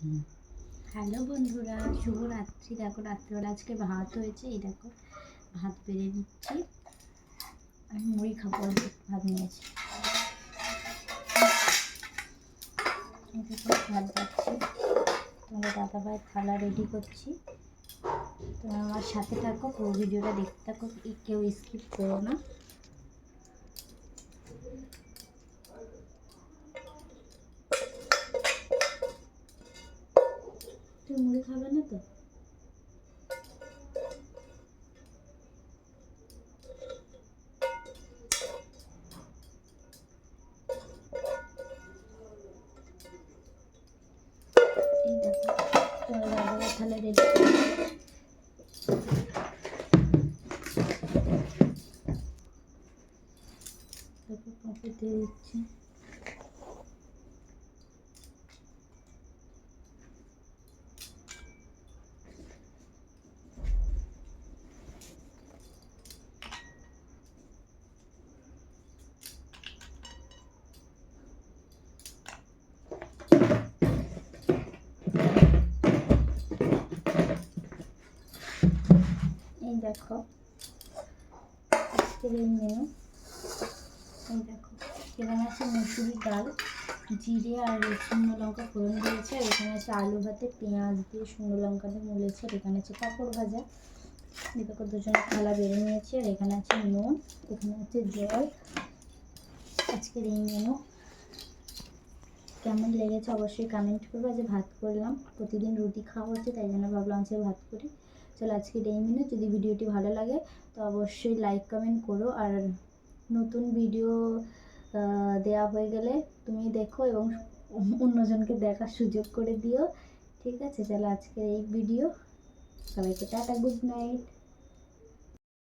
Hello বন্ধুরা, শুভরাত্রি। দেখো রাত্রিবেলা আজকে ভাত হয়েছে, এই দেখো ভাত বেড়ে নিচ্ছি। আমি মুড়ি খাবো, ভাত নিয়েছি। এই দেখো ভাত দিচ্ছি, তোমাদের দাদাভাই থালা রেডি করছি। তোমরা আমার সাথে থাকো, পুরো ভিডিওটা দেখতে থাকো, কেউ স্কিপ করো না। তুমি মুড়ি খাবে না তো? এই দেখো তোমাদের দাদাভাই থালা রেডি করছি। দেখো কফি দিয়ে দিচ্ছি। এই দেখো আজকের এই মেনু। এই দেখো এখানে আছে মুসুরির ডাল, জিরে আর শুকনো লঙ্কা ফোড়ন দিয়েছে। আর এখানে আছে আলু ভাতে পেঁয়াজ দিয়ে শুকনো লঙ্কা দিয়ে মুলেছে। আর এখানে আছে পাঁপড় ভাজা। এই দেখো দুজনে থালা বেড়ে নিয়েছি। আর এখানে আছে নুন, এখানে আছে জল। আজকের এই মেনু কেমন লেগেছে অবশ্যই কমেন্ট করবো। আজ ভাত করলাম, প্রতিদিন রুটি খাওয়া হচ্ছে, তাই জন্য ভাবলাম আজকে ভাত করি। চলো আজকের এই মেনু। যদি ভিডিওটি ভালো লাগে তো অবশ্যই লাইক কমেন্ট করো। আর নতুন ভিডিও দেওয়া হয়ে গেলে তুমি দেখো এবং অন্যজনকে দেখার সুযোগ করে দিও। ঠিক আছে, চলো আজকের এই ভিডিও। সবাইকে টাটা, গুড নাইট।